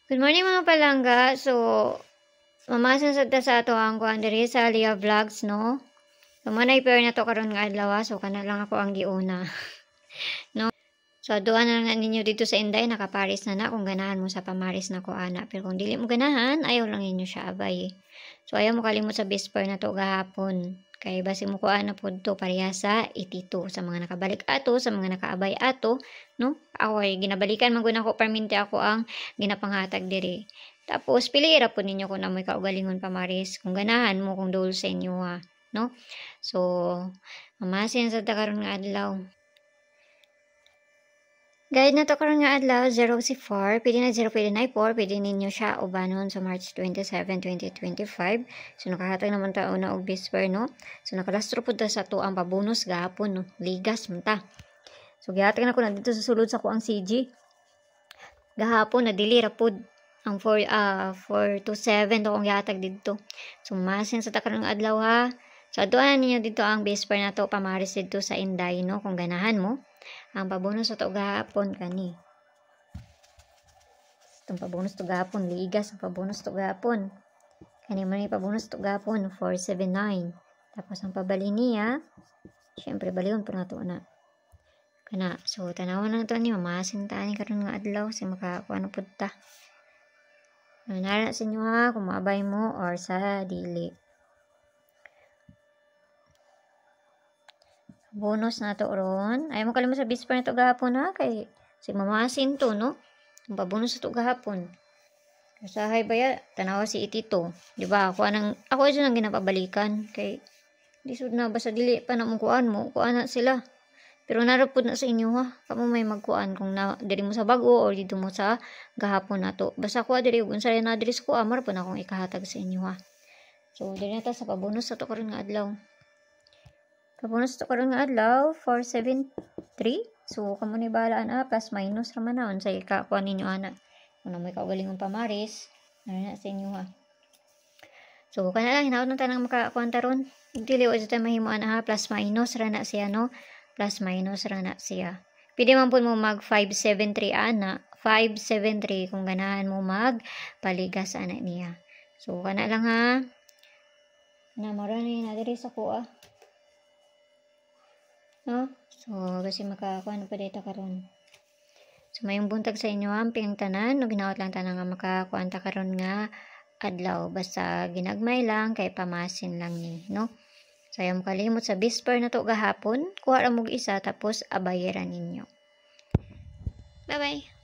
Good morning mga palangga. So, mamasan sa ato ang kuan diri sa Lia Vlogs, no? So, manay pair na to karon nga adlaw, so kana lang ako ang giuna. No? So, duan na nga ninyo dito sa Inday, nakaparis na kung ganahan mo sa pamaris na ko ana. Pero kung dili mo ganahan, ayaw lang ninyo siya abay. So, ayaw mo kalimot sa best pair na to gahapon. Kay basi mo ko ana pod to pareha sa 82 sa mga nakabalik ato, sa mga nakaabay ato, no? Ako ay ginabalikan man gud ako permente ako ang ginapanghatag diri. Tapos piliira po ninyo kung amoy kaugalingon pamaris, kung ganahan mo kung dulce sa inyo ha, no? So, mamasin sa karon nga adlaw. Guide na to karon nga adlaw 0 si 4, pwede na 0, pwede na 4, pwede ninyo siya ubanon sa March 27, 2025. So nakahatag naman ta una og bisper, no? So nakalastro pud ta sa to ang pabonus gahapon, no? Ligas man ta. So gihatag na ko na dito sa sulod sa ko ang CG. Gahapon na dili ra pud ang 4 to 7 to kung gihatag dito. So masin sa ta karon nga adlaw ha. So aduan ninyo dito ang bisper na to pamaris dito sa Inday, no? Kung ganahan mo. Ang pabonus sa to gahapon kani. Itong pabonus to gahapon, ligas ang pabonus to gahapon. Kani man yung pabonus to gahapon, 479. Tapos ang pabali niya, syempre baliyon po na to na. Kana, so tanawan na to ni mamasin ta ni karon nga adlaw si makakuha na pud ta. Nara sa inyo ha kung maabay mo or sa dili. Bonus na to ron. Ayaw mo kalimut sa bisper na to gahapon ha. Kay si mamasin to, no? Ang pabonus sa to gahapon. Kasahay ba ya? Tanawa si Itito. Diba? Ako ito nang ginapabalikan. Kay di sud na basta dili pa na mong kuan mo. Kuan na sila. Pero narapod na sa inyo ha. Kamu may magkuan kung na diri mo sa bago or dito mo sa gahapon na to. Basta kuha diri unsa na diri sa kuha mar po na akong ikahatag sa inyo ha. So diri na ta sa pabonus sa to karon nga adlaw. Pabonus to karon nga adlaw 473. So kamo ni bahalaan plus minus ra man naon sa ikakuan ninyo ana. Kung may kaugalingong pamaris, na sa inyo ha. So kana lang hinaot na tanang makakuan taron. Dili wa jud ta mahimuan ha plus minus ra na siya, no? Plus minus ra na siya. Pwede man pud mo mag 573 ana, 573 kung ganahan mo mag paligas ana niya. So kana lang ha. Na marani na diri sa kuha. No? So, kasi makakuha na pa dito karon. So, mayong buntag sa inyo amping tanan. No, ginaot lang tanan nga makakuha ta karon nga adlaw. Basta ginagmay lang kay pamasin lang ni, no? So, ayaw mo kalimot sa bisper na to gahapon. Kuha ra mo isa tapos abayaran ninyo. Bye-bye!